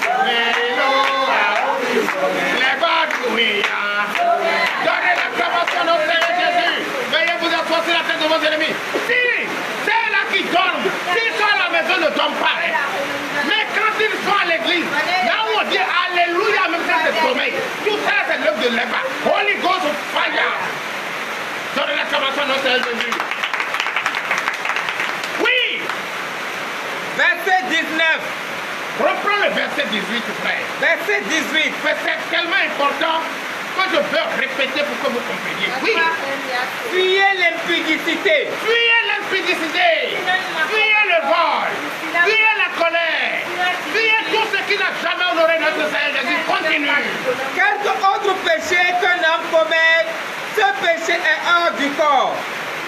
les badouillas. Donnez l'acclamation à notre Seigneur Jésus. Veuillez vous asseoir sur la tête de vos ennemis. Si c'est là qui dorment, s'ils sont à la maison, ne dorment pas. Mais quand ils sont à l'église, là où on dit Alléluia, même si c'est sommeil, tout ça c'est l'œuvre de l'Éva. Holy Ghost of fire. Donnez l'acclamation à notre Seigneur Jésus. Oui. Verset 19. Reprends le verset 18, frère. Verset 18. C'est tellement important que je peux répéter pour que vous compreniez. Oui. Fuyez l'impudicité. Fuyez l'impudicité. Fuyez le vol. Fuyez la colère. Fuyez tout ce qui n'a jamais honoré notre Seigneur Jésus. Continue. Quelque autre péché qu'un homme commette, ce péché est hors du corps.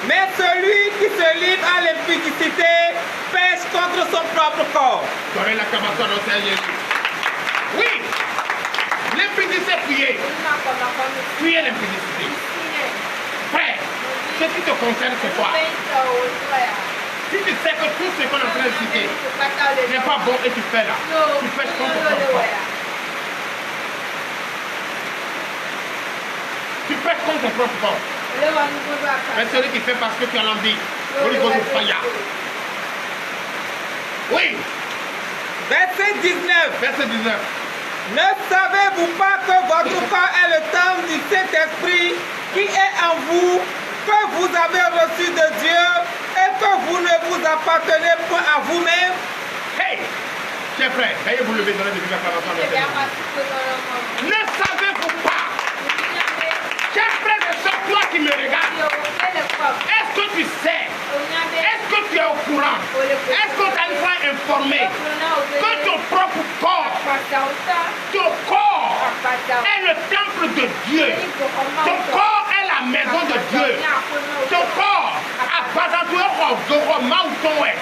Mais celui qui se livre à l'impudicité pêche contre son propre corps. Donnez l'acclamation à notre Seigneur Jésus. Oui. L'impudicité, fuyez. Fuyez l'impudicité. Frère, ce qui te concerne, c'est quoi? Si tu sais que tout ce qu'on est en train de citer n'est pas bon et tu fais là, tu pêches contre ton corps. Tu pêches contre ton propre corps. Mais celui qui fait parce que tu as l'envie, Holy Ghost of fire. Oui. Verset 19. Verset 19. Ne savez-vous pas que votre corps est le temple du Saint-Esprit qui est en vous, que vous avez reçu de Dieu et que vous ne vous appartenez point à vous-même? Hey! Chers frères, veuillez vous lever dans le début de la présentation. Ne savez-vous pas? Chers frères et sœurs, toi qui me regardes, est-ce que tu sais? Est-ce que tu es au courant? Est-ce que tu as une fois informé que ton propre corps, est le temple de Dieu? Ton corps est la maison de Dieu. Ton corps appartient au roman où ton est.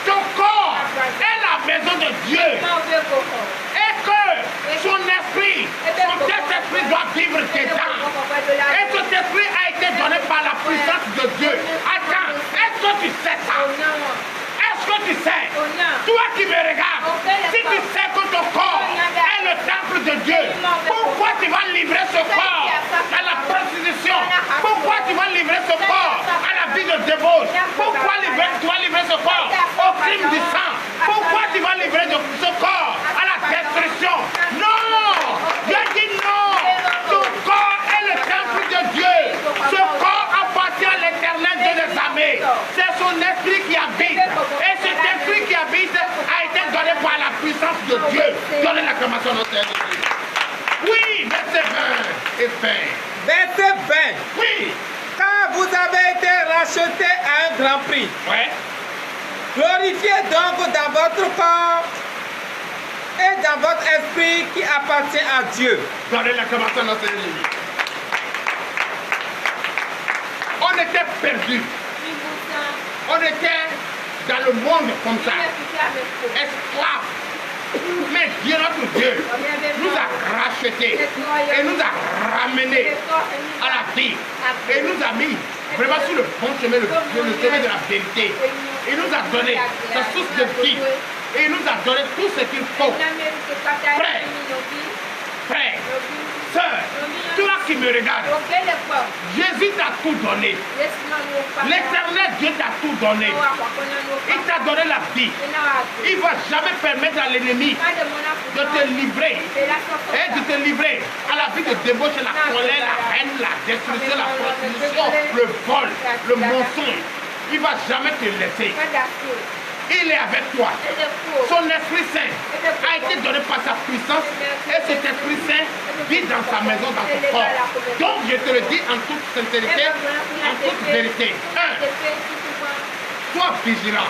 Ton corps est la maison de Dieu. Et que par la puissance de Dieu. Attends, est-ce que tu sais ça? Est-ce que tu sais? Toi qui me regardes, si tu sais que ton corps est le temple de Dieu, pourquoi tu vas livrer ce corps à la prostitution? Pourquoi tu vas livrer ce corps à la vie de débauche? Pourquoi tu vas livrer ce corps au crime du sang? Pourquoi tu vas livrer ce corps à la destruction? Non! Dieu dit non! Ton corps est le temple de Dieu. Ce corps appartient à l'Éternel Dieu des armées. C'est son esprit qui habite. Et cet esprit qui habite a été donné par la puissance de Dieu. Donnez l'acclamation à notre Seigneur. Oui, verset 20 et 20. Verset 20. Oui. Car vous avez été rachetés à un grand prix. Ouais. Glorifiez donc dans votre corps et dans votre esprit qui appartient à Dieu. Donnez l'acclamation à notre Seigneur. On était perdus. On était dans le monde comme ça, esclaves. Mais Dieu, notre Dieu, nous a rachetés et nous a ramenés à la vie. Et nous a mis vraiment sur le bon chemin, le chemin de la vérité. Il nous a donné sa source de vie. Et il nous a donné tout ce qu'il faut. Frère, sœur, toi qui me regardes, Jésus t'a tout donné. L'Éternel Dieu t'a tout donné. Il t'a donné la vie. Il ne va jamais permettre à l'ennemi de te livrer et de te livrer à la vie de débauche, la colère, la haine, la destruction, la prostitution, le vol, le mensonge. Il ne va jamais te laisser. Il est avec toi. Son Esprit Saint a été donné par sa puissance et cet Esprit Saint vit dans sa maison, dans ton corps. Donc je te le dis en toute sincérité, en toute vérité. 1. Sois vigilant.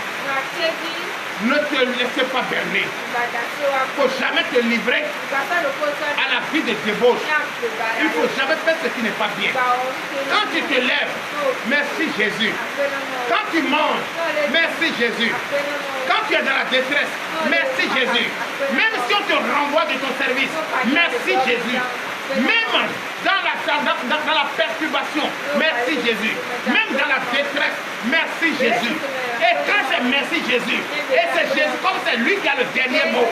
Ne te laissez pas berner. Il ne faut jamais te livrer à la vie de débauche. Il ne faut jamais faire ce qui n'est pas bien. Quand tu te lèves, merci Jésus. Quand tu manges, merci Jésus. Quand tu es dans la détresse, merci Jésus. Même si on te renvoie de ton service, merci Jésus. Même dans la perturbation, merci Jésus. Même dans la détresse, merci Jésus. Et quand c'est merci Jésus, et c'est Jésus, comme c'est lui qui a le dernier mot,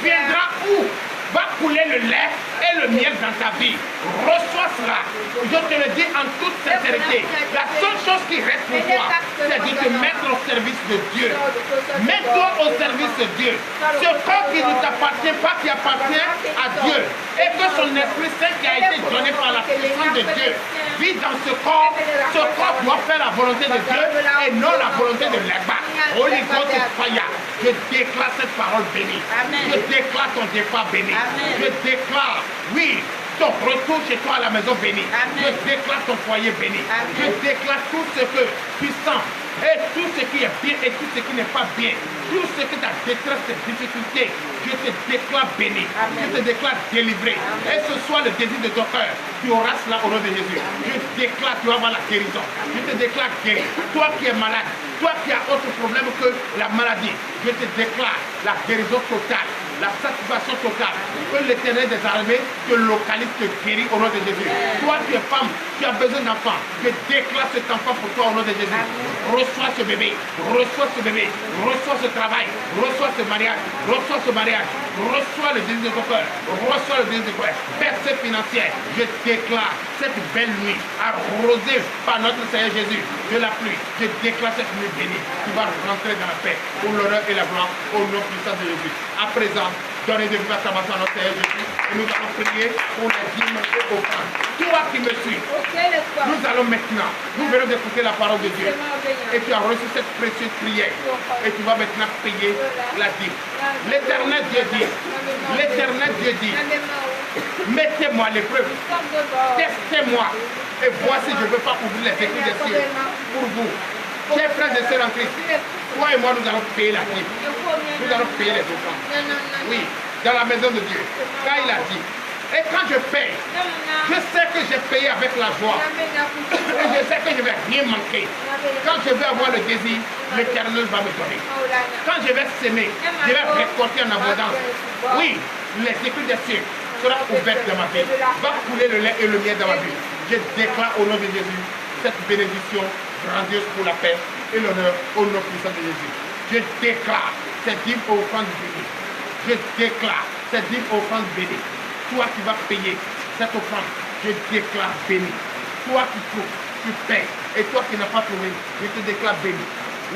viendra où va couler le lait et le miel dans ta vie. Reçois cela. Je te le dis en toute sincérité. La seule chose qui reste pour toi, c'est de te mettre au service de Dieu. Mets-toi au service de Dieu. Ce corps qui ne t'appartient pas, qui appartient à Dieu. Et que son Esprit Saint qui a été donné par la puissance de Dieu vit dans ce corps. Ce corps doit faire la volonté de Dieu et non la volonté de l'Ébat. Holy Ghost is fire. Je déclare cette parole bénie. Je déclare ton départ béni. Je déclare, oui, ton retour chez toi à la maison bénie. Je déclare ton foyer béni. Je déclare tout ce que tu sens et tout ce qui est bien et tout ce qui n'est pas bien. Tout ce que ta détresse, tes difficultés, je te déclare béni. Je te déclare délivré. Et ce soit le désir de ton cœur, tu auras cela au nom de Jésus. Je déclare, tu vas avoir la guérison. Je te déclare guéri. Toi qui es malade, toi qui as autre problème que la maladie, je te déclare la guérison totale, la satisfaction totale. Que l'Éternel des armées te localise, te guérit au nom de Jésus. Toi qui es femme, tu as besoin d'enfant. Je déclare cet enfant pour toi au nom de Jésus. Reçois ce bébé, reçois ce bébé, reçois ce travail, reçois ce mariage, reçois ce mariage, reçois le désir de ton cœur, reçois le désir de ton cœur. Percée financière, je déclare cette belle nuit arrosée par notre Seigneur Jésus de la pluie. Je déclare cette nuit bénie. Tu vas rentrer dans la paix pour l'honneur et la gloire au nom puissant de Jésus. À présent, donnez de vive acclamation à notre Seigneur Jésus et nous allons prier pour les dîmes et offrandes. Toi qui me suis, nous allons maintenant, nous venons d'écouter la parole de Dieu et tu as reçu cette précieuse prière et tu vas maintenant payer la dîme. L'Éternel Dieu dit, mettez-moi à l'épreuve, testez-moi et voici je ne veux pas ouvrir les écrits des cieux pour vous. Chers frères et sœurs en Christ, toi et moi nous allons payer la dîme. Nous allons payer les offrandes. Oui, dans la maison de Dieu. Car il a dit. Et quand je paye, je sais que j'ai payé avec la joie. Et je sais que je ne vais rien manquer. Quand je vais avoir le désir, l'Éternel va me donner. Quand je vais s'aimer, je vais récolter en abondance. Oui, les écrits des cieux seront ouverts dans ma vie. Va couler le lait et le miel dans ma vie. Je déclare au nom de Jésus cette bénédiction grandiose pour la paix et l'honneur au nom puissant de Jésus. Je déclare cette dîme offrande bénie. Je déclare cette dîme offrande bénie. Toi qui vas payer cette offrande, je déclare béni. Toi qui trouves, tu payes. Et toi qui n'as pas trouvé, je te déclare béni.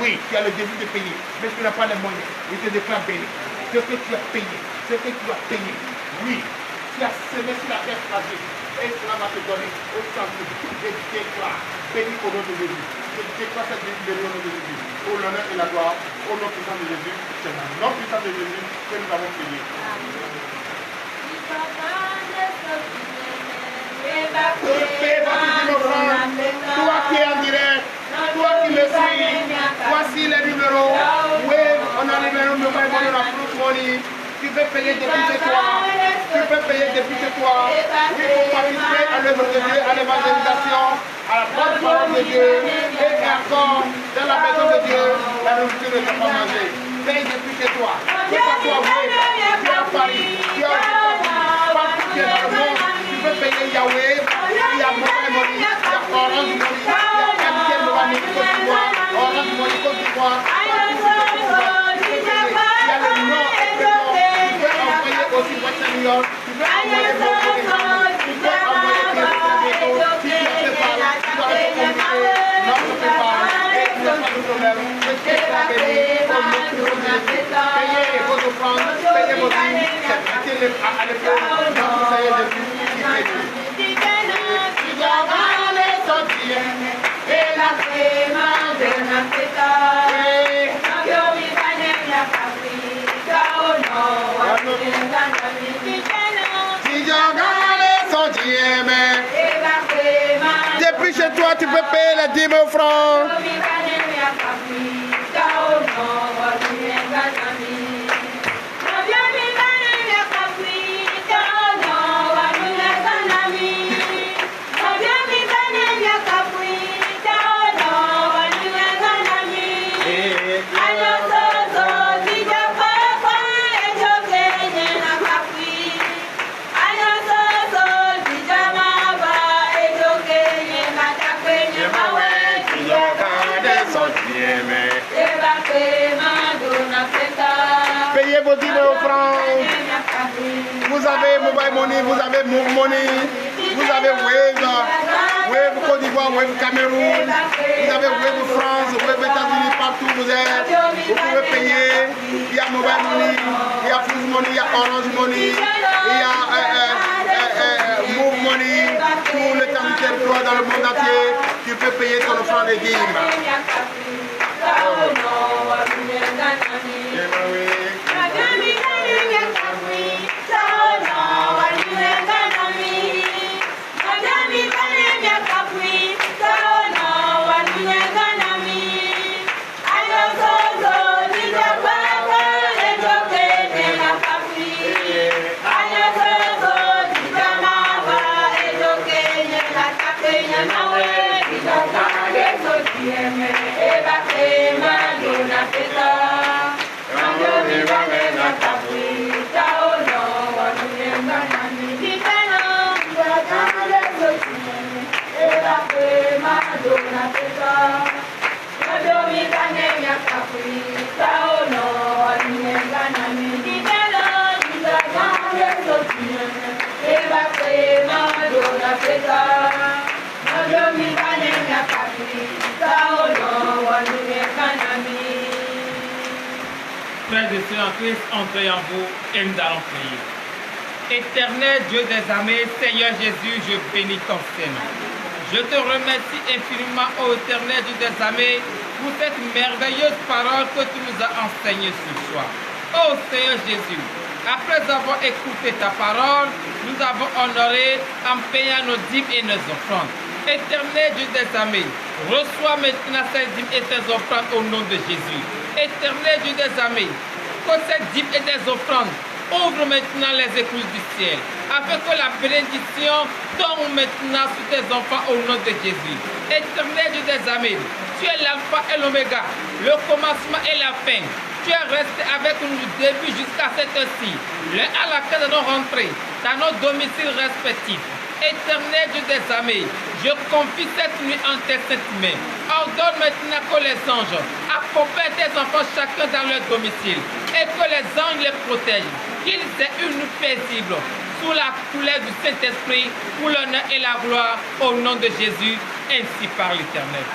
Oui, tu as le désir de payer, mais tu n'as pas les moyens. Je te déclare béni. Ce que tu as payé, ce que tu as payé, oui, tu as semé sur la terre fragile. Et cela va te donner au centre. Je déclare béni au nom de Jésus. Je déclare cette béni au nom de Jésus. Pour l'honneur et la gloire, au nom puissant de Jésus. C'est le nom puissant de Jésus que nous avons payé. Toi qui es en direct, toi qui me suis, voici les numéros. Oui, on a les numéros de la Fruit Money. Tu peux payer depuis chez toi. Tu peux payer depuis chez toi. Oui, pour participer à l'œuvre de Dieu, à l'évangélisation, à la bonne parole de Dieu, et encore dans la maison de Dieu, la nourriture ne peut pas manger. Paye depuis chez toi. Que ça soit vrai, tu es à Paris, tu es à partout qui est dans le monde. Tu peux payer Yahweh, il y a Mobile Money, il y a Orange Money, il y a MTN Money Côte d'Ivoire, Orange Money Côte d'Ivoire, il y a le nom expression. Tu peux envoyer aussi Western New York, tu peux envoyer beaucoup de gens, tu peux envoyer bientôt, si tu ne sais pas, tu dois être communiqué, non, je ne sais pas, et tu n'as pas de problème, je sais que la béni, comme nous tous payez vos offrandes, payez vos dîmes, mettez-les à l'épreuve, dans le Seigneur Jésus, qui fait tout. E la crema de una feta, cambio mi panera caprita o no, Si Dieu son Dieu, depuis chez toi, tu peux payer les 10 000 francs. Payez vos 10 000 francs. Vous avez Mobile Money, vous avez Move Money, vous avez Wave, Wave Côte d'Ivoire, Wave Cameroun, vous avez Wave France, Wave États-Unis, partout où vous êtes. Vous pouvez payer. Il y a Mobile Money, il y a Fruit Money, il y a Orange Money, il y a Move Money, tout le temps du territoire dans le monde entier. Tu peux payer ton offrande de dîmes. Frères et sœurs en Christ, entrez en vous et nous allons prier. Éternel Dieu des armées, Seigneur Jésus, je bénis ton Seigneur. Je te remercie infiniment, ô éternel Dieu des armées, pour cette merveilleuse parole que tu nous as enseignée ce soir. Ô Seigneur Jésus, après avoir écouté ta parole, nous avons honoré en payant nos dîmes et nos offrandes. Éternel Dieu des armées, reçois maintenant ces dîmes et tes offrandes au nom de Jésus. Éternel Dieu des armées, que ces dîmes et tes offrandes ouvrent maintenant les écluses du ciel, afin que la bénédiction tombe maintenant sur tes enfants au nom de Jésus. Éternel Dieu des armées, tu es l'alpha et l'oméga, le commencement et la fin. Tu es resté avec nous du début jusqu'à cette heure-ci, l'un à laquelle nous rentrons dans nos domiciles respectifs. Éternel Dieu des armées, Je confie cette nuit en tes saintes mains. Ordonne maintenant que les anges accompagnent tes enfants chacun dans leur domicile et que les anges les protègent, qu'ils aient une nuit paisible sous la couleur du Saint-Esprit pour l'honneur et la gloire au nom de Jésus, ainsi par l'Éternel.